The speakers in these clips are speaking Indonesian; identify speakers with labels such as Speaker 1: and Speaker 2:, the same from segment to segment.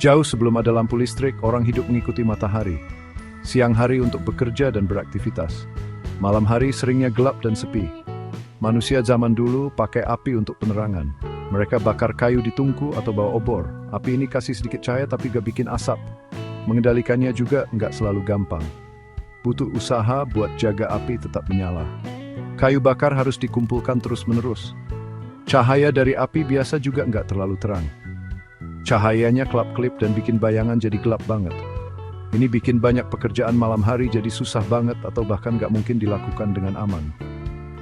Speaker 1: Jauh sebelum ada lampu listrik, orang hidup mengikuti matahari. Siang hari untuk bekerja dan beraktivitas. Malam hari seringnya gelap dan sepi. Manusia zaman dulu pakai api untuk penerangan. Mereka bakar kayu di tungku atau bawa obor. Api ini kasih sedikit cahaya tapi gak bikin asap. Mengendalikannya juga nggak selalu gampang. Butuh usaha buat jaga api tetap menyala. Kayu bakar harus dikumpulkan terus-menerus. Cahaya dari api biasa juga nggak terlalu terang. Cahayanya kelap-kelip dan bikin bayangan jadi gelap banget. Ini bikin banyak pekerjaan malam hari jadi susah banget atau bahkan nggak mungkin dilakukan dengan aman.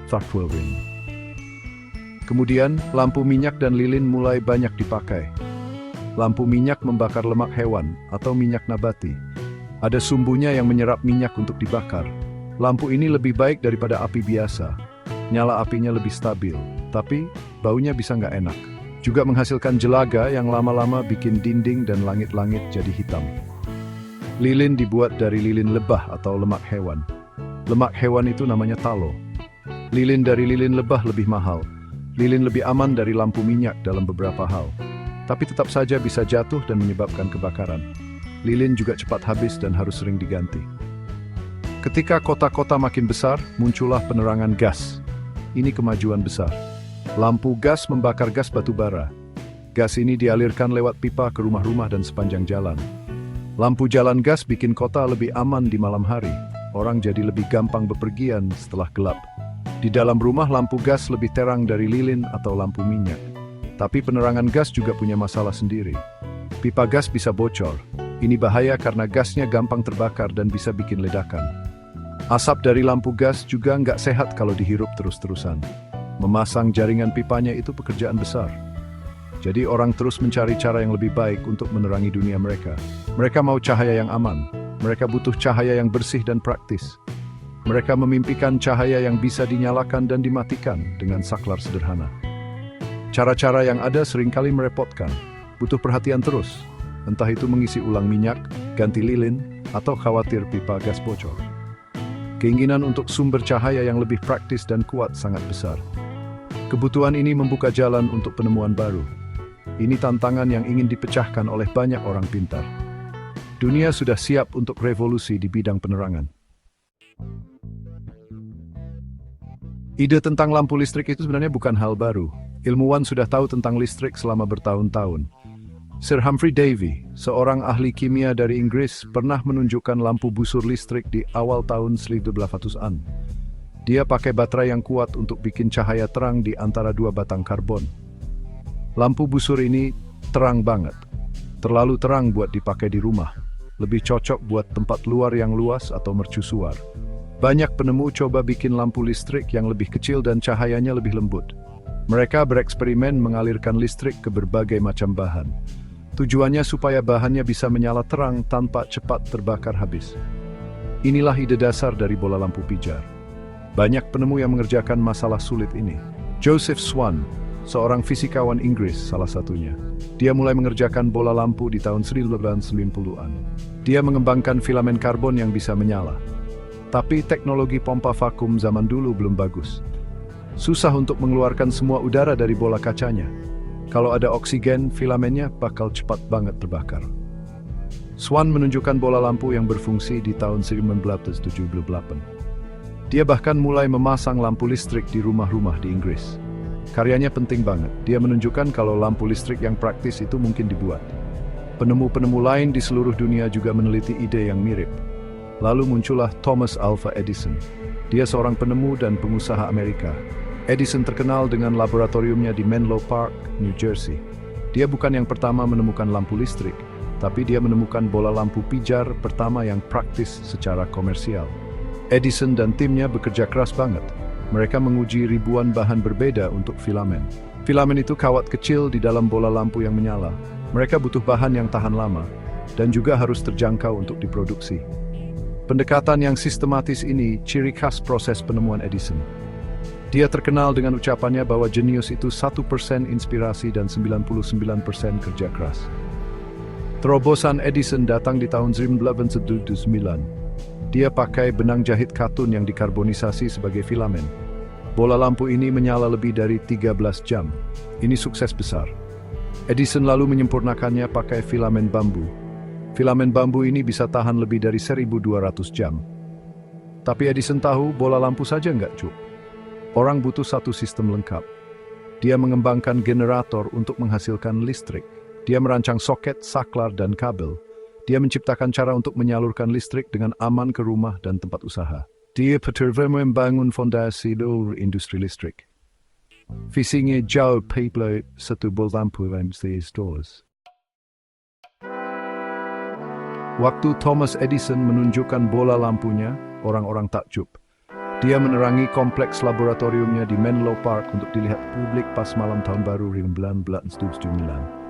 Speaker 1: Throttling. Kemudian, lampu minyak dan lilin mulai banyak dipakai. Lampu minyak membakar lemak hewan atau minyak nabati. Ada sumbunya yang menyerap minyak untuk dibakar. Lampu ini lebih baik daripada api biasa. Nyala apinya lebih stabil, tapi baunya bisa nggak enak. Juga menghasilkan jelaga yang lama-lama bikin dinding dan langit-langit jadi hitam. Lilin dibuat dari lilin lebah atau lemak hewan. Lemak hewan itu namanya tallow. Lilin dari lilin lebah lebih mahal. Lilin lebih aman dari lampu minyak dalam beberapa hal. Tapi tetap saja bisa jatuh dan menyebabkan kebakaran. Lilin juga cepat habis dan harus sering diganti. Ketika kota-kota makin besar, muncullah penerangan gas. Ini kemajuan besar. Lampu gas membakar gas batu bara. Gas ini dialirkan lewat pipa ke rumah-rumah dan sepanjang jalan. Lampu jalan gas bikin kota lebih aman di malam hari. Orang jadi lebih gampang bepergian setelah gelap. Di dalam rumah lampu gas lebih terang dari lilin atau lampu minyak. Tapi penerangan gas juga punya masalah sendiri. Pipa gas bisa bocor. Ini bahaya karena gasnya gampang terbakar dan bisa bikin ledakan. Asap dari lampu gas juga nggak sehat kalau dihirup terus-terusan. Memasang jaringan pipanya itu pekerjaan besar. Jadi orang terus mencari cara yang lebih baik untuk menerangi dunia mereka. Mereka mau cahaya yang aman. Mereka butuh cahaya yang bersih dan praktis. Mereka memimpikan cahaya yang bisa dinyalakan dan dimatikan dengan saklar sederhana. Cara-cara yang ada seringkali merepotkan, butuh perhatian terus, entah itu mengisi ulang minyak, ganti lilin, atau khawatir pipa gas bocor. Keinginan untuk sumber cahaya yang lebih praktis dan kuat sangat besar. Kebutuhan ini membuka jalan untuk penemuan baru. Ini tantangan yang ingin dipecahkan oleh banyak orang pintar. Dunia sudah siap untuk revolusi di bidang penerangan. Ide tentang lampu listrik itu sebenarnya bukan hal baru. Ilmuwan sudah tahu tentang listrik selama bertahun-tahun. Sir Humphrey Davy, seorang ahli kimia dari Inggris, pernah menunjukkan lampu busur listrik di awal tahun 1800-an. Dia pakai baterai yang kuat untuk bikin cahaya terang di antara dua batang karbon. Lampu busur ini terang banget. Terlalu terang buat dipakai di rumah. Lebih cocok buat tempat luar yang luas atau mercusuar. Banyak penemu coba bikin lampu listrik yang lebih kecil dan cahayanya lebih lembut. Mereka bereksperimen mengalirkan listrik ke berbagai macam bahan. Tujuannya supaya bahannya bisa menyala terang tanpa cepat terbakar habis. Inilah ide dasar dari bola lampu pijar. Banyak penemu yang mengerjakan masalah sulit ini. Joseph Swan, seorang fisikawan Inggris salah satunya. Dia mulai mengerjakan bola lampu di tahun 1990-an. Dia mengembangkan filamen karbon yang bisa menyala. Tapi teknologi pompa vakum zaman dulu belum bagus. Susah untuk mengeluarkan semua udara dari bola kacanya. Kalau ada oksigen, filamennya bakal cepat banget terbakar. Swan menunjukkan bola lampu yang berfungsi di tahun 1978. Dia bahkan mulai memasang lampu listrik di rumah-rumah di Inggris. Karyanya penting banget. Dia menunjukkan kalau lampu listrik yang praktis itu mungkin dibuat. Penemu-penemu lain di seluruh dunia juga meneliti ide yang mirip. Lalu muncullah Thomas Alva Edison. Dia seorang penemu dan pengusaha Amerika. Edison terkenal dengan laboratoriumnya di Menlo Park, New Jersey. Dia bukan yang pertama menemukan lampu listrik, tapi dia menemukan bola lampu pijar pertama yang praktis secara komersial. Edison dan timnya bekerja keras banget. Mereka menguji ribuan bahan berbeda untuk filamen. Filamen itu kawat kecil di dalam bola lampu yang menyala. Mereka butuh bahan yang tahan lama, dan juga harus terjangkau untuk diproduksi. Pendekatan yang sistematis ini ciri khas proses penemuan Edison. Dia terkenal dengan ucapannya bahwa jenius itu 1% inspirasi dan 99% kerja keras. Terobosan Edison datang di tahun 1979. Dia pakai benang jahit katun yang dikarbonisasi sebagai filamen. Bola lampu ini menyala lebih dari 13 jam. Ini sukses besar. Edison lalu menyempurnakannya pakai filamen bambu. Filamen bambu ini bisa tahan lebih dari 1.200 jam. Tapi Edison tahu bola lampu saja nggak cukup. Orang butuh satu sistem lengkap. Dia mengembangkan generator untuk menghasilkan listrik. Dia merancang soket, saklar, dan kabel. Dia menciptakan cara untuk menyalurkan listrik dengan aman ke rumah dan tempat usaha. Dia membangun fondasi seluruh industri listrik. Visinya jauh lebih satu bola lampu yang stores. Waktu Thomas Edison menunjukkan bola lampunya, orang-orang takjub. Dia menerangi kompleks laboratoriumnya di Menlo Park untuk dilihat publik pas malam tahun baru 1979.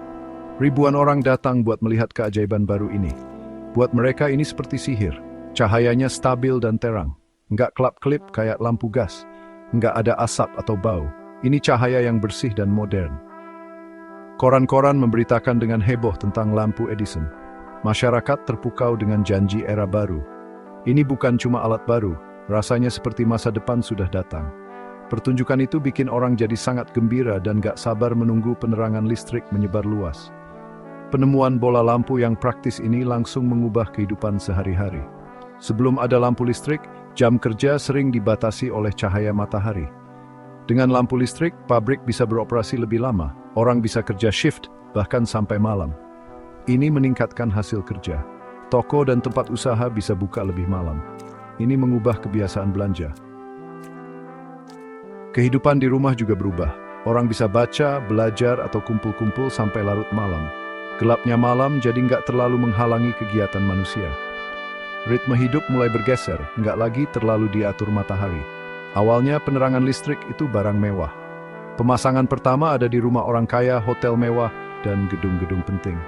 Speaker 1: Ribuan orang datang buat melihat keajaiban baru ini. Buat mereka ini seperti sihir. Cahayanya stabil dan terang. Nggak kelap-kelip kayak lampu gas. Nggak ada asap atau bau. Ini cahaya yang bersih dan modern. Koran-koran memberitakan dengan heboh tentang lampu Edison. Masyarakat terpukau dengan janji era baru. Ini bukan cuma alat baru, rasanya seperti masa depan sudah datang. Pertunjukan itu bikin orang jadi sangat gembira dan gak sabar menunggu penerangan listrik menyebar luas. Penemuan bola lampu yang praktis ini langsung mengubah kehidupan sehari-hari. Sebelum ada lampu listrik, jam kerja sering dibatasi oleh cahaya matahari. Dengan lampu listrik, pabrik bisa beroperasi lebih lama, orang bisa kerja shift, bahkan sampai malam. Ini meningkatkan hasil kerja. Toko dan tempat usaha bisa buka lebih malam. Ini mengubah kebiasaan belanja. Kehidupan di rumah juga berubah. Orang bisa baca, belajar, atau kumpul-kumpul sampai larut malam. Gelapnya malam jadi nggak terlalu menghalangi kegiatan manusia. Ritme hidup mulai bergeser, nggak lagi terlalu diatur matahari. Awalnya penerangan listrik itu barang mewah. Pemasangan pertama ada di rumah orang kaya, hotel mewah, dan gedung-gedung penting.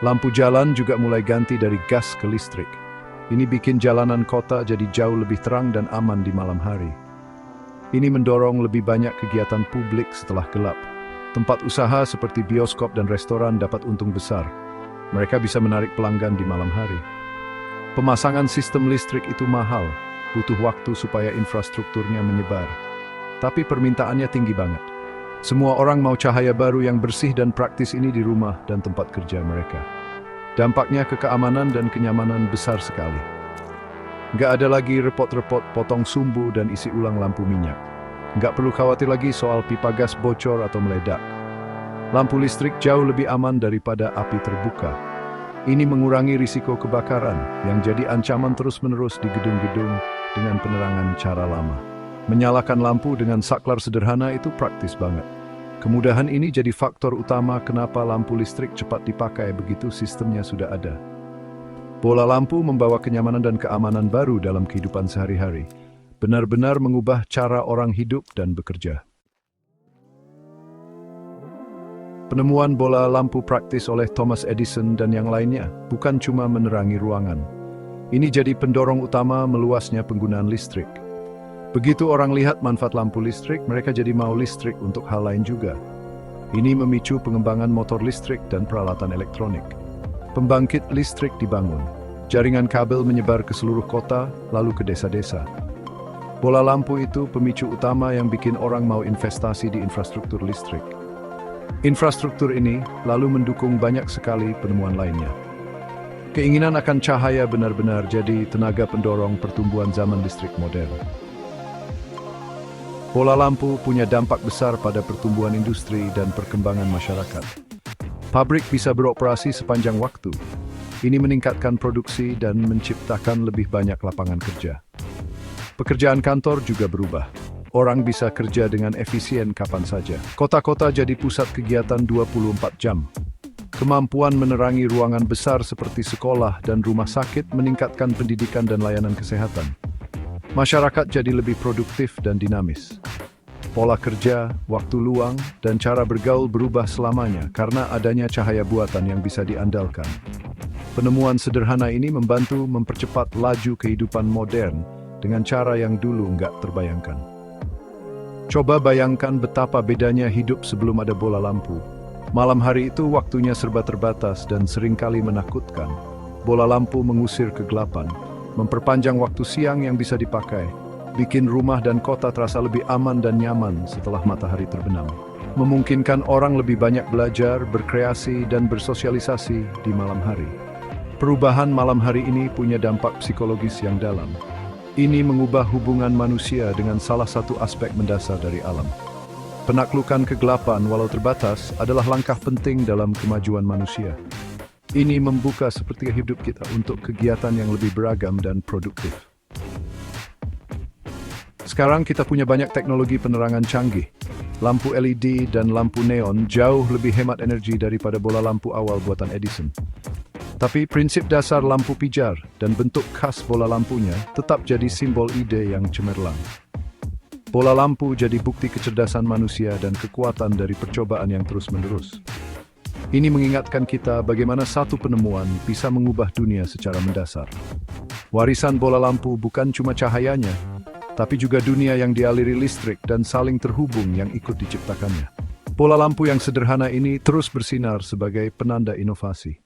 Speaker 1: Lampu jalan juga mulai ganti dari gas ke listrik. Ini bikin jalanan kota jadi jauh lebih terang dan aman di malam hari. Ini mendorong lebih banyak kegiatan publik setelah gelap. Tempat usaha seperti bioskop dan restoran dapat untung besar. Mereka bisa menarik pelanggan di malam hari. Pemasangan sistem listrik itu mahal, butuh waktu supaya infrastrukturnya menyebar. Tapi permintaannya tinggi banget. Semua orang mau cahaya baru yang bersih dan praktis ini di rumah dan tempat kerja mereka. Dampaknya ke keamanan dan kenyamanan besar sekali. Nggak ada lagi repot-repot potong sumbu dan isi ulang lampu minyak. Nggak perlu khawatir lagi soal pipa gas bocor atau meledak. Lampu listrik jauh lebih aman daripada api terbuka. Ini mengurangi risiko kebakaran yang jadi ancaman terus-menerus di gedung-gedung dengan penerangan cara lama. Menyalakan lampu dengan saklar sederhana itu praktis banget. Kemudahan ini jadi faktor utama kenapa lampu listrik cepat dipakai begitu sistemnya sudah ada. Bola lampu membawa kenyamanan dan keamanan baru dalam kehidupan sehari-hari. Benar-benar mengubah cara orang hidup dan bekerja. Penemuan bola lampu praktis oleh Thomas Edison dan yang lainnya bukan cuma menerangi ruangan. Ini jadi pendorong utama meluasnya penggunaan listrik. Begitu orang lihat manfaat lampu listrik, mereka jadi mau listrik untuk hal lain juga. Ini memicu pengembangan motor listrik dan peralatan elektronik. Pembangkit listrik dibangun. Jaringan kabel menyebar ke seluruh kota, lalu ke desa-desa. Bola lampu itu pemicu utama yang bikin orang mau investasi di infrastruktur listrik. Infrastruktur ini lalu mendukung banyak sekali penemuan lainnya. Keinginan akan cahaya benar-benar jadi tenaga pendorong pertumbuhan zaman listrik modern. Bola lampu punya dampak besar pada pertumbuhan industri dan perkembangan masyarakat. Pabrik bisa beroperasi sepanjang waktu. Ini meningkatkan produksi dan menciptakan lebih banyak lapangan kerja. Pekerjaan kantor juga berubah. Orang bisa kerja dengan efisien kapan saja. Kota-kota jadi pusat kegiatan 24 jam. Kemampuan menerangi ruangan besar seperti sekolah dan rumah sakit meningkatkan pendidikan dan layanan kesehatan. Masyarakat jadi lebih produktif dan dinamis. Pola kerja, waktu luang, dan cara bergaul berubah selamanya karena adanya cahaya buatan yang bisa diandalkan. Penemuan sederhana ini membantu mempercepat laju kehidupan modern dengan cara yang dulu nggak terbayangkan. Coba bayangkan betapa bedanya hidup sebelum ada bola lampu. Malam hari itu waktunya serba terbatas dan seringkali menakutkan. Bola lampu mengusir kegelapan, memperpanjang waktu siang yang bisa dipakai, bikin rumah dan kota terasa lebih aman dan nyaman setelah matahari terbenam. memungkinkan orang lebih banyak belajar, berkreasi, dan bersosialisasi di malam hari. Perubahan malam hari ini punya dampak psikologis yang dalam. Ini mengubah hubungan manusia dengan salah satu aspek mendasar dari alam. Penaklukan kegelapan walau terbatas adalah langkah penting dalam kemajuan manusia. Ini membuka seperti hidup kita untuk kegiatan yang lebih beragam dan produktif. Sekarang kita punya banyak teknologi penerangan canggih. Lampu LED dan lampu neon jauh lebih hemat energi daripada bola lampu awal buatan Edison. Tapi prinsip dasar lampu pijar dan bentuk khas bola lampunya tetap jadi simbol ide yang cemerlang. Bola lampu jadi bukti kecerdasan manusia dan kekuatan dari percobaan yang terus-menerus. Ini mengingatkan kita bagaimana satu penemuan bisa mengubah dunia secara mendasar. Warisan bola lampu bukan cuma cahayanya, tapi juga dunia yang dialiri listrik dan saling terhubung yang ikut diciptakannya. Bola lampu yang sederhana ini terus bersinar sebagai penanda inovasi.